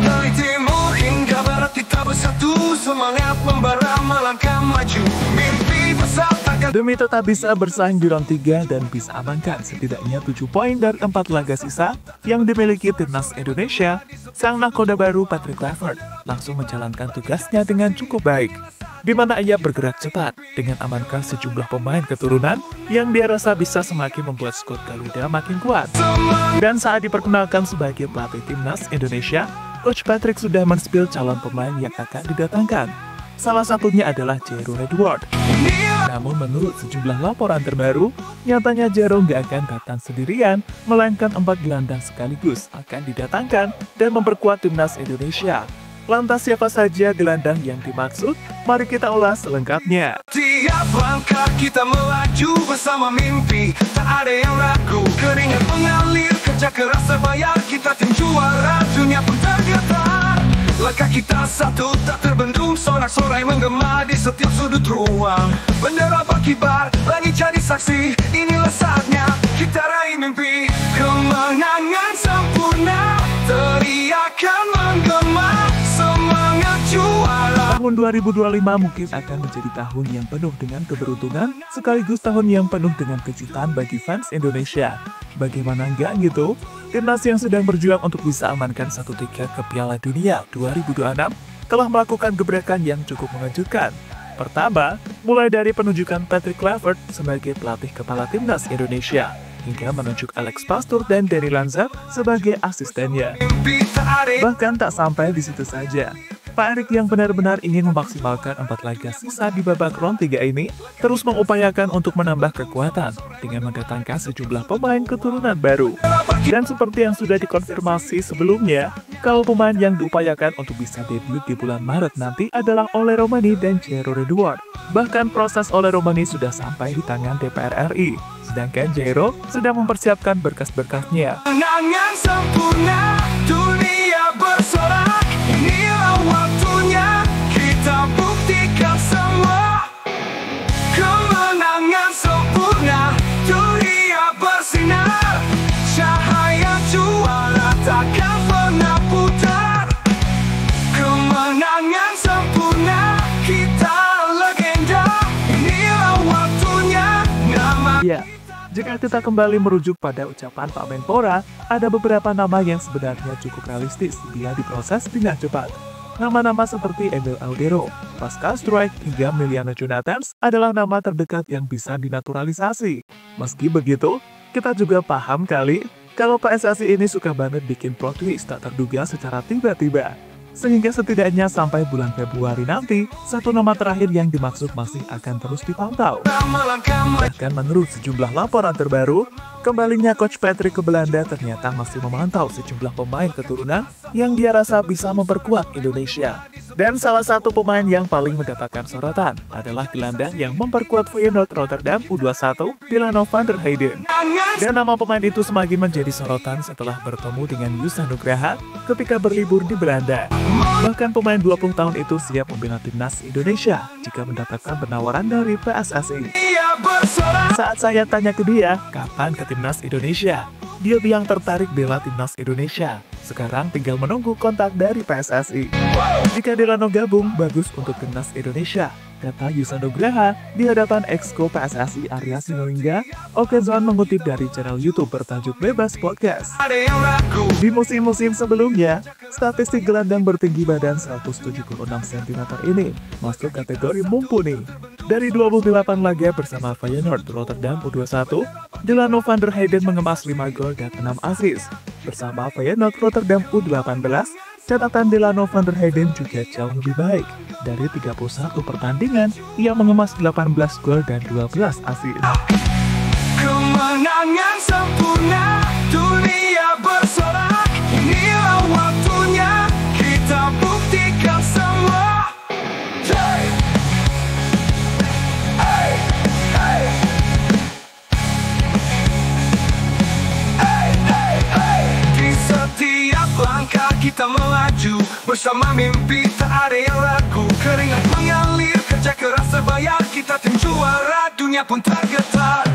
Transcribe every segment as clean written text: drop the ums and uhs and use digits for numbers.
Dari timur hingga barat kita bersatu, semangat membara melangkah maju, mimpi besar takkan. Demi tetap bisa bersaing di round 3 dan bisa amankan setidaknya 7 poin dari 4 laga sisa yang dimiliki timnas Indonesia, sang nakoda baru Patrick Kluivert langsung menjalankan tugasnya dengan cukup baik, di mana ia bergerak cepat dengan amankan sejumlah pemain keturunan yang dia rasa bisa semakin membuat skuad Garuda makin kuat. Dan saat diperkenalkan sebagai pelatih timnas Indonesia, Coach Patrick sudah men-spill calon pemain yang akan didatangkan. Salah satunya adalah Jairo Edward. Namun menurut sejumlah laporan terbaru, nyatanya Jairo nggak akan datang sendirian, melainkan 4 gelandang sekaligus akan didatangkan dan memperkuat timnas Indonesia. Lantas siapa saja gelandang yang dimaksud? Mari kita ulas selengkapnya. Tiap langkah kita melaju bersama mimpi, tak ada yang ragu, keringat mengalir, kerja keras terbayar, kita tim juara, dunia pun tergetar. Langkah kita satu tak terbendung, sorak-sorai menggema di setiap sudut ruang. Bendera berkibar, langit jadi saksi, inilah saatnya kita raih mimpi. Kemenangan sempurna, teriakan menggema, semangat juara. Tahun 2025 mungkin akan menjadi tahun yang penuh dengan keberuntungan, sekaligus tahun yang penuh dengan kejutan bagi fans Indonesia. Bagaimana enggak gitu? Timnas yang sedang berjuang untuk bisa amankan 1 tiket ke Piala Dunia 2026 telah melakukan gebrakan yang cukup mengejutkan. Pertama, mulai dari penunjukan Patrick Kluivert sebagai pelatih kepala timnas Indonesia, hingga menunjuk Alex Pastoor dan Danny Lanza sebagai asistennya. Bahkan tak sampai di situ saja, Pak Erik yang benar-benar ingin memaksimalkan 4 laga sisa di babak round 3 ini terus mengupayakan untuk menambah kekuatan dengan mendatangkan sejumlah pemain keturunan baru. Dan seperti yang sudah dikonfirmasi sebelumnya, kalau pemain yang diupayakan untuk bisa debut di bulan Maret nanti adalah Ole Romani dan Jairo Edward. Bahkan proses Ole Romani sudah sampai di tangan DPR RI, sedangkan Jairo sedang mempersiapkan berkas-berkasnya. Kemenangan sempurna, dunia bersorak, inilah waktunya kita buktikan semua. Kemenangan sempurna, dunia bersinar, cahaya juara takkan pernah putar. Kemenangan sempurna, kita legenda, inilah waktunya nama. Ya, jika kita kembali merujuk pada ucapan Pak Menpora, ada beberapa nama yang sebenarnya cukup realistis bila diproses dengan cepat. Nama-nama seperti Emil Aldero, Pascal Struijk, hingga Emiliano Jonathans adalah nama terdekat yang bisa dinaturalisasi. Meski begitu, kita juga paham kali kalau PSSI ini suka banget bikin plot twist tak terduga secara tiba-tiba. Sehingga setidaknya sampai bulan Februari nanti, 1 nama terakhir yang dimaksud masih akan terus dipantau. Bahkan menurut sejumlah laporan terbaru, kembalinya Coach Patrick ke Belanda ternyata masih memantau sejumlah pemain keturunan yang dia rasa bisa memperkuat Indonesia. Dan salah satu pemain yang paling mendapatkan sorotan adalah gelandang yang memperkuat Feyenoord Rotterdam U21, Delano van der Heyden. Dan nama pemain itu semakin menjadi sorotan setelah bertemu dengan Yusa Nugraha ketika berlibur di Belanda. Bahkan pemain 20 tahun itu siap membela timnas Indonesia jika mendapatkan penawaran dari PSSI. Saat saya tanya ke dia, kapan ke timnas Indonesia? Dia bilang tertarik bela timnas Indonesia. Sekarang tinggal menunggu kontak dari PSSI. Jika Delano gabung, bagus untuk timnas Indonesia, kata Yusa Nugraha di hadapan Exco PSSI Arya Sinulinga. Okezon mengutip dari channel YouTube bertajuk Bebas Podcast. Di musim-musim sebelumnya, statistik gelandang bertinggi badan 176 cm ini masuk kategori mumpuni. Dari 28 laga bersama Feyenoord Rotterdam U21, Delano van der Heyden mengemas 5 gol dan 6 assist. Bersama Feyenoord Rotterdam U18, catatan Delano van der Heyden juga jauh lebih baik. Dari 31 pertandingan, ia mengemas 18 gol dan 12 assist. Kemenangan sempurna, dunia bersorak, inilah waktunya kita buktikan semua. Di setiap langkah kita melaju bersama mimpi, tak ada yang ragu, keringat mengalir, kerja keras terbayar, kita tim juara. dunia pun tergetar.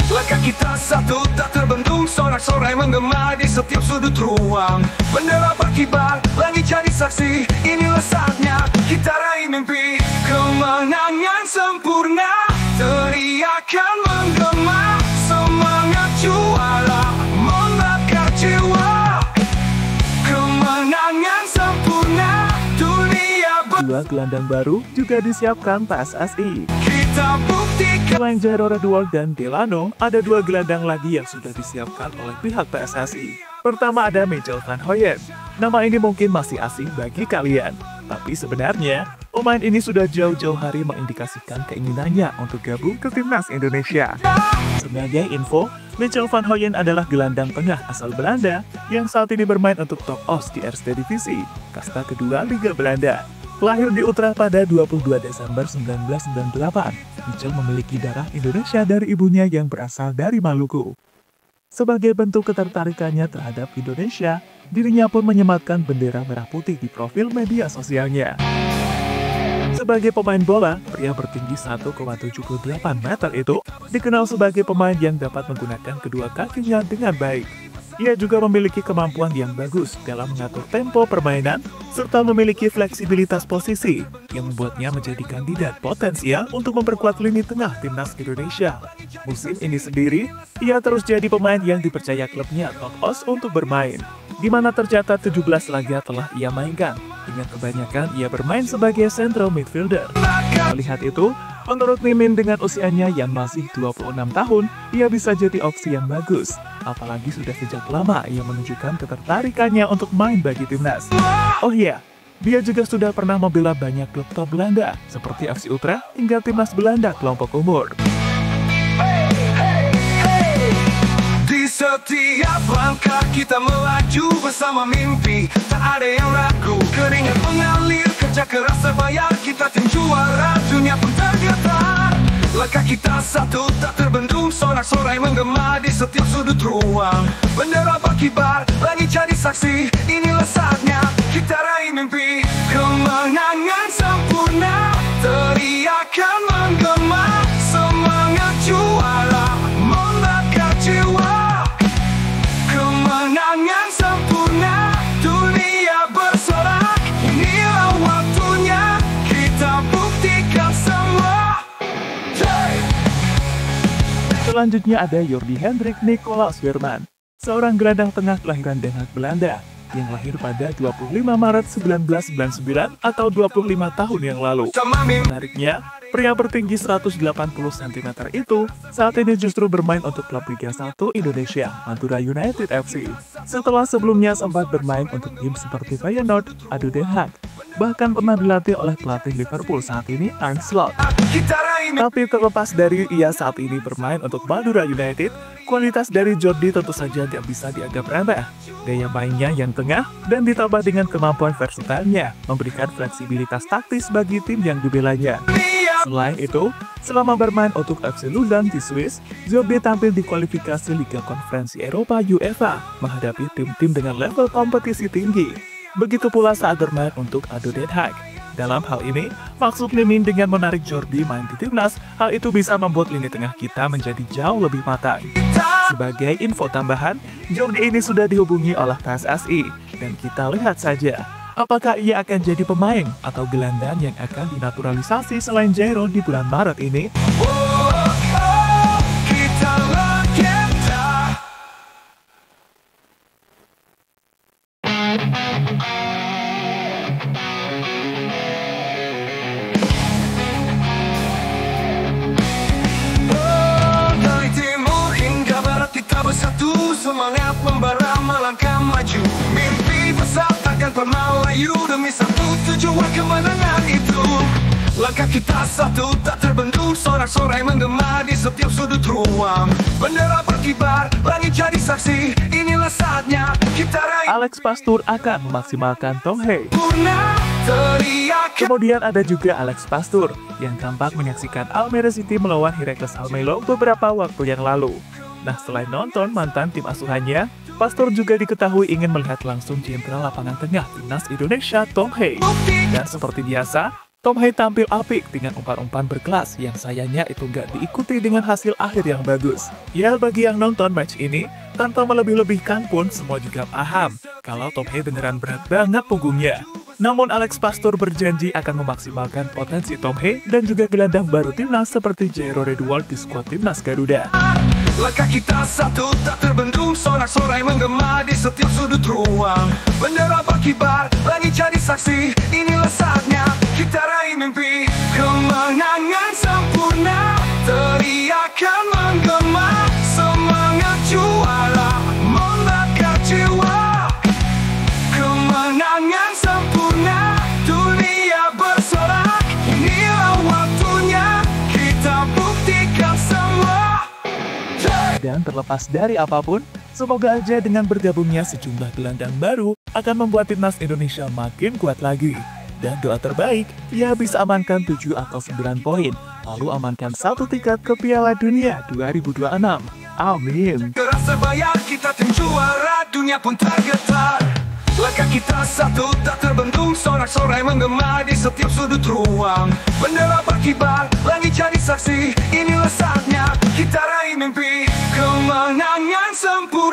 Langkah kita satu tak terbendung, sorak-sorai menggema di setiap sudut ruang. Bendera berkibar, langit jadi saksi, inilah saatnya kita raih mimpi. Kemenangan sempurna, teriakan menggema, semangat juara membakar jiwa. Kemenangan sempurna, dunia Dua gelandang baru juga disiapkan PSSI. kita buktikan. Selain Jairo Redwall dan Delano, ada dua gelandang lagi yang sudah disiapkan oleh pihak PSSI. Pertama ada Michel Van Hooijen. Nama ini mungkin masih asing bagi kalian, tapi sebenarnya pemain ini sudah jauh-jauh hari mengindikasikan keinginannya untuk gabung ke timnas Indonesia. Sebagai info, Michel Van Hooijen adalah gelandang tengah asal Belanda yang saat ini bermain untuk Top Os di Eerste Divisie, kasta kedua Liga Belanda. Lahir di Utrecht pada 22 Desember 1998, Michel memiliki darah Indonesia dari ibunya yang berasal dari Maluku. Sebagai bentuk ketertarikannya terhadap Indonesia, dirinya pun menyematkan bendera merah putih di profil media sosialnya. Sebagai pemain bola, pria bertinggi 1,78 meter itu dikenal sebagai pemain yang dapat menggunakan kedua kakinya dengan baik. Ia juga memiliki kemampuan yang bagus dalam mengatur tempo permainan, serta memiliki fleksibilitas posisi yang membuatnya menjadi kandidat potensial untuk memperkuat lini tengah timnas Indonesia. Musim ini sendiri, ia terus jadi pemain yang dipercaya klubnya Top Os untuk bermain, di mana tercatat 17 laga telah ia mainkan, dengan kebanyakan ia bermain sebagai central midfielder. Melihat itu, menurut Mimin dengan usianya yang masih 26 tahun, ia bisa jadi opsi yang bagus. Apalagi sudah sejak lama ia menunjukkan ketertarikannya untuk main bagi timnas. Oh iya, dia juga sudah pernah membela banyak klub top Belanda, seperti FC Utrecht hingga timnas Belanda kelompok umur. Di setiap langkah kita melaju bersama mimpi, tak ada yang ragu. Keringat mengalir, kerja keras terbayar, kita tim juara, dunia pun tergetar. Langkah kita satu tak terbendung, sorak-sorai menggema di setiap sudut ruang. Bendera berkibar, langit jadi saksi, inilah saatnya kita raih mimpi. Kemenangan sempurna, teriakan menggema, semangat juara membakar jiwa. Kemenangan sempurna, dunia bersorak, inilah waktunya kita buktikan semua. Selanjutnya ada Jordi Hendrik Nicolaas Weerman, seorang gelandang tengah kelahiran Den Haag, Belanda, yang lahir pada 25 Maret 1999 atau 25 tahun yang lalu. Menariknya, pria bertinggi 180 cm itu saat ini justru bermain untuk klub Liga 1 Indonesia, Madura United FC. Setelah sebelumnya sempat bermain untuk tim seperti Feyenoord, ADO Den Haag, bahkan pernah dilatih oleh pelatih Liverpool saat ini, Arne Slot. Tapi terlepas dari ia saat ini bermain untuk Madura United, kualitas dari Jordi tentu saja tidak bisa dianggap remeh. Gaya mainnya yang tengah dan ditambah dengan kemampuan versatilnya memberikan fleksibilitas taktis bagi tim yang dibelanya. Selain itu, selama bermain untuk FC Luzern di Swiss, Jordi tampil di kualifikasi Liga Konferensi Eropa UEFA menghadapi tim-tim dengan level kompetisi tinggi. Begitu pula saat bermain untuk ADO Den Haag. Dalam hal ini, maksud Mimin dengan menarik Jordi main di timnas, hal itu bisa membuat lini tengah kita menjadi jauh lebih matang. Sebagai info tambahan, Jordi ini sudah dihubungi oleh PSSI, dan kita lihat saja apakah ia akan jadi pemain atau gelandang yang akan dinaturalisasi selain Jairo di bulan Maret ini. Bersatu semangat membara melangkah maju, mimpi besar takkan pernah layu demi satu tujuan kemenangan itu. Langkah kita satu tak terbendung, sorak-sorai menggema di setiap sudut ruang. Bendera berkibar, langit jadi saksi, inilah saatnya kita raih. Alex Pastoor akan memaksimalkan Tong Hei. Kemudian ada juga Alex Pastoor yang tampak menyaksikan Almere City melawan Heracles Almelo beberapa waktu yang lalu. Nah, selain nonton mantan tim asuhannya, Pastoor juga diketahui ingin melihat langsung jenderal lapangan tengah timnas Indonesia Tong Hei. Dan seperti biasa, Tom Hee tampil apik dengan umpan-umpan berkelas yang sayangnya itu nggak diikuti dengan hasil akhir yang bagus. Ya, bagi yang nonton match ini, tanpa melebih-lebihkan pun semua juga paham kalau Tom Hee beneran berat banget punggungnya. Namun Alex Pastur berjanji akan memaksimalkan potensi Tom Hee dan juga gelandang baru timnas seperti Jairo Redwald di skuad timnas Garuda. Langkah kita satu tak terbendung, sorak-sorai menggema di setiap sudut ruang. Bendera berkibar, langit jadi saksi, inilah saatnya kita raih mimpi. Kemenangan sempurna, teriakan menggema, semangat juara membakar jiwa. Kemenangan sempurna, dunia bersorak, inilah waktunya kita buktikan semua. Dan terlepas dari apapun, semoga aja dengan bergabungnya sejumlah gelandang baru akan membuat timnas Indonesia makin kuat lagi. Dan doa terbaik, ya bisa amankan 7 atau 9 poin, lalu amankan 1 tiket ke Piala Dunia 2026. Amin. Keras sebaya kita tim juara, dunia pun tergetar. Langkah kita satu tak terbendung, sorak-sorai menggema di setiap sudut ruang. Bendera berkibar, langit jadi saksi, inilah saatnya kita raih mimpi. Kemenangan sempurna.